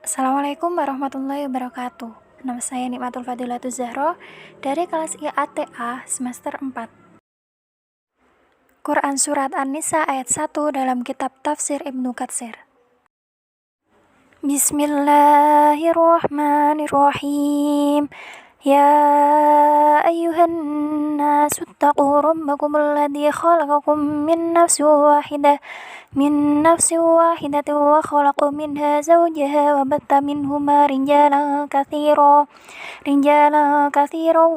Assalamualaikum warahmatullahi wabarakatuh. Nama saya Nikmatul Fadilatul Zahro dari kelas IATA semester 4. Quran Surat An-Nisa ayat 1 dalam kitab Tafsir Ibnu Katsir. Bismillahirrahmanirrahim. Ya ayyuhan nasu attaqu rabbakum alladzi khalaqakum min nafsin wahidatin wa khalaqa minha zawjaha wa batta minhuma rijalan katsiran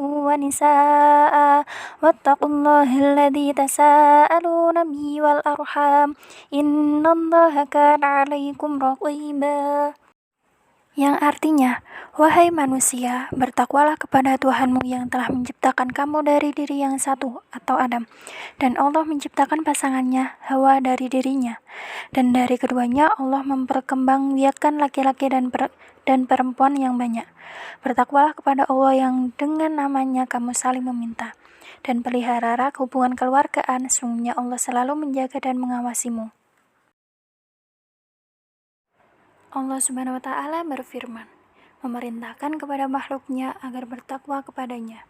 wa nisaa wattaqullaha alladzi tasaaluna bihi wal arham innallaha kana 'alaikum raqiba. Yang artinya, wahai manusia, bertakwalah kepada Tuhanmu yang telah menciptakan kamu dari diri yang satu atau Adam, dan Allah menciptakan pasangannya, Hawa, dari dirinya, dan dari keduanya Allah memperkembangbiakkan laki-laki dan perempuan yang banyak. Bertakwalah kepada Allah yang dengan namanya kamu saling meminta, dan peliharalah hubungan keluargaan, sungguhnya Allah selalu menjaga dan mengawasimu. Allah Subhanahu wa Ta'ala berfirman, memerintahkan kepada makhluknya agar bertakwa kepadanya,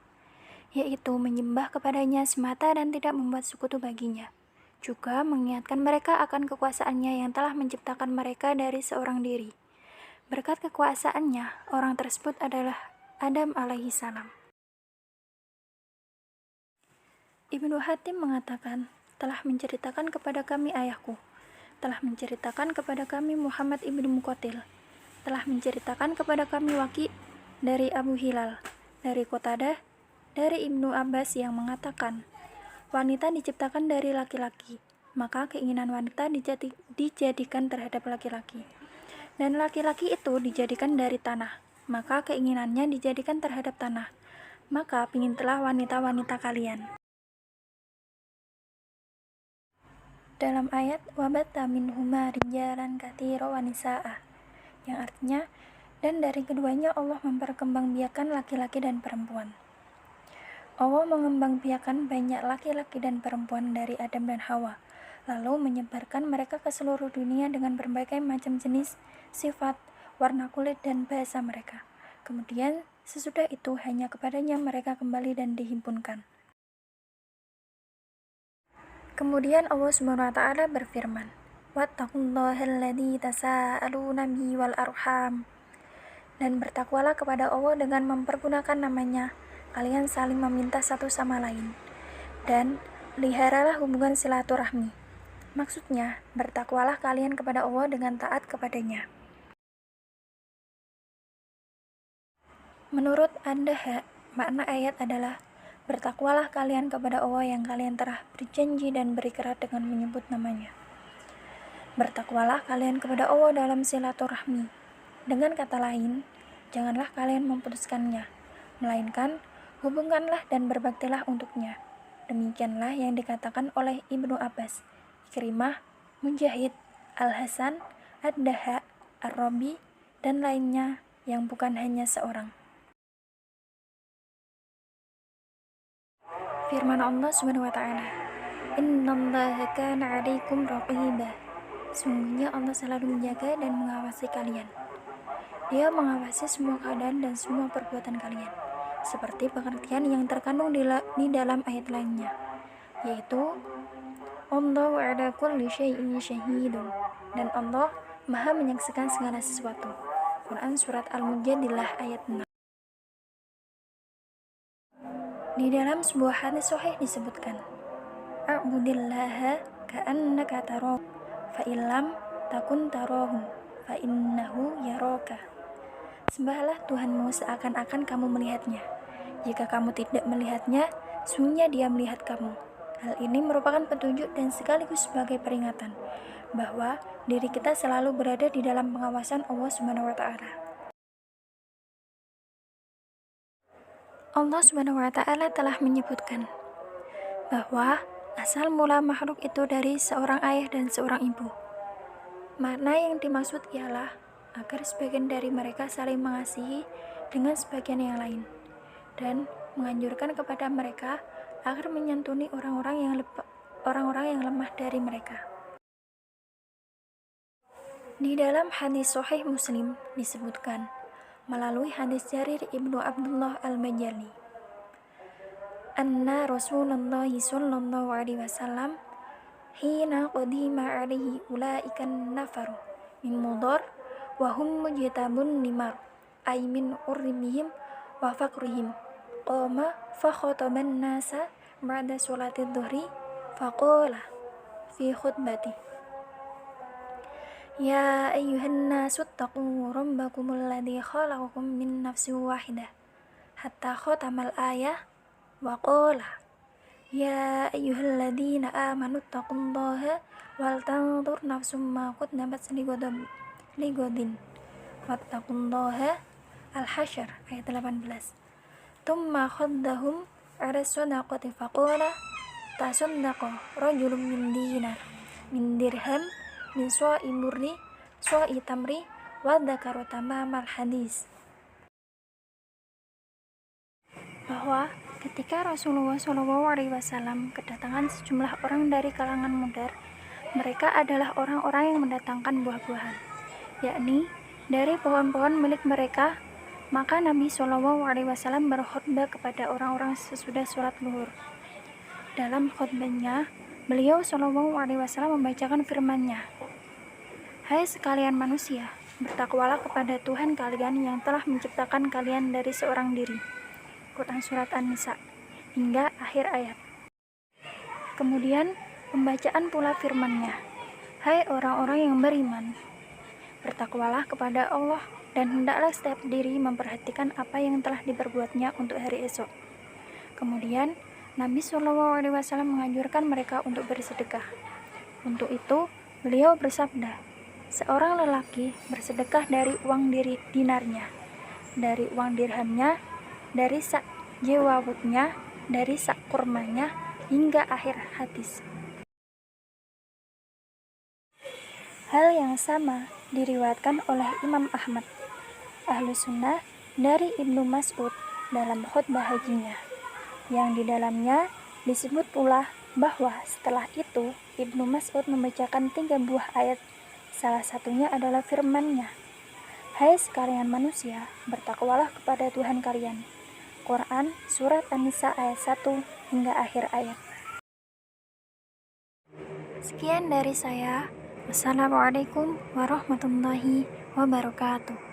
yaitu menyembah kepadanya semata dan tidak membuat sekutu baginya. Juga mengingatkan mereka akan kekuasaannya yang telah menciptakan mereka dari seorang diri. Berkat kekuasaannya, orang tersebut adalah Adam alaihi salam. Ibnu Hatim mengatakan, telah menceritakan kepada kami ayahku, telah menceritakan kepada kami Muhammad ibnu Muqatil, telah menceritakan kepada kami Waqi dari Abu Hilal, dari Qatadah, dari Ibnu Abbas yang mengatakan, wanita diciptakan dari laki-laki, maka keinginan wanita dijadikan terhadap laki-laki, dan laki-laki itu dijadikan dari tanah, maka keinginannya dijadikan terhadap tanah, maka pinginlah wanita-wanita kalian. Dalam ayat wabatta minhuma rijalan katsiran wa nisaa, yang artinya dan dari keduanya Allah memperkembangbiakan laki-laki dan perempuan. Allah mengembangbiakan banyak laki-laki dan perempuan dari Adam dan Hawa, lalu menyebarkan mereka ke seluruh dunia dengan berbagai macam jenis, sifat, warna kulit dan bahasa mereka. Kemudian sesudah itu hanya kepadanya mereka kembali dan dihimpunkan. Kemudian Allah Subhanahu wa Ta'ala berfirman, wattaqullaha alladzi tasaaluna bihi wal arham, dan bertakwalah kepada Allah dengan mempergunakan namanya, kalian saling meminta satu sama lain, dan peliharalah hubungan silaturahmi. Maksudnya, bertakwalah kalian kepada Allah dengan taat kepadanya. Menurut An-Daha, makna ayat adalah bertakwalah kalian kepada Allah yang kalian telah berjanji dan berikrar dengan menyebut namanya. Bertakwalah kalian kepada Allah dalam silaturahmi. Dengan kata lain, janganlah kalian memutuskannya, melainkan hubungkanlah dan berbaktilah untuknya. Demikianlah yang dikatakan oleh Ibnu Abbas, Ikrimah, Mujahid, Al-Hasan, Ad-Daha, Ar-Rabi, dan lainnya yang bukan hanya seorang. Firman Allah Subhanahu wa Ta'ala, innallaha kana 'alaikum raqiba, sungguhnya Allah selalu menjaga dan mengawasi kalian. Dia mengawasi semua keadaan dan semua perbuatan kalian, seperti pengertian yang terkandung di dalam ayat lainnya, yaitu Allahu 'ala kulli syai'in syahidun, dan Allah Maha menyaksikan segala sesuatu. Quran Surat Al-Mujadilah ayat 6. Di dalam sebuah hadis sahih disebutkan, a'budillaha ka'annaka tarahu, fa illam takun tarahu, fa innahu yaraka. Sembahlah Tuhanmu seakan-akan kamu melihatnya. Jika kamu tidak melihatnya, sungguhnya Dia melihat kamu. Hal ini merupakan petunjuk dan sekaligus sebagai peringatan bahwa diri kita selalu berada di dalam pengawasan Allah Subhanahu wa Ta'ala. Allah Subhanahu wa Ta'ala telah menyebutkan bahwa asal mula makhluk itu dari seorang ayah dan seorang ibu. Makna yang dimaksud ialah agar sebagian dari mereka saling mengasihi dengan sebagian yang lain, dan menganjurkan kepada mereka agar menyantuni orang-orang yang lemah dari mereka. Di dalam hadis Sahih Muslim disebutkan melalui hadis Jarir ibnu Abdullah al-Bajali, anna Rasulullah sallallahu alaihi wasallam hina qadima alaihi ulaikan nafaru min Mudar wa hum mujtabun limar ay min urmihim wa faqrihim qama fa khataban nasa ba'da sholati dhuhri faqala fi khutbati ya ayyuhan nasu taqu rabbakumul ladzi khalaqakum min nafsin wahidah hatta khatamal ayah wa qala ya ayyuhalladzina amanu taqullaha wal tanzur nafsum ma qaddamat ligodin wattaqullaha Al-Hasyr ayat 18. Tumma khaddahum ala sadaqati faqala tasaddaqa rajulun min dinar min dirham min sua'i murri sua'i tamri wa dzakara tamamal hadis. Bahwa ketika Rasulullah SAW kedatangan sejumlah orang dari kalangan Mudar, mereka adalah orang-orang yang mendatangkan buah-buahan, yakni dari pohon-pohon milik mereka. Maka Nabi SAW berkhutbah kepada orang-orang sesudah sholat zuhur. Dalam khutbahnya, beliau SAW membacakan firman-Nya, hai sekalian manusia, bertakwalah kepada Tuhan kalian yang telah menciptakan kalian dari seorang diri. Quran Surat An-Nisa hingga akhir ayat. Kemudian pembacaan pula firman-Nya, hai orang-orang yang beriman, bertakwalah kepada Allah dan hendaklah setiap diri memperhatikan apa yang telah diperbuatnya untuk hari esok. Kemudian Nabi SAW menganjurkan mereka untuk bersedekah. Untuk itu beliau bersabda, seorang lelaki bersedekah dari uang dinarnya, dari uang dirhamnya, dari sak jewawutnya, dari sak kurmanya, hingga akhir hadis. Hal yang sama diriwayatkan oleh Imam Ahmad Ahlus Sunnah dari Ibnu Mas'ud dalam khutbah hajinya, yang di dalamnya disebut pula bahwa setelah itu Ibnu Mas'ud membacakan 3 buah ayat. Salah satunya adalah firman-Nya, hai sekalian manusia, bertakwalah kepada Tuhan kalian. Quran Surat An-Nisa ayat 1 hingga akhir ayat. Sekian dari saya. Wassalamualaikum warahmatullahi wabarakatuh.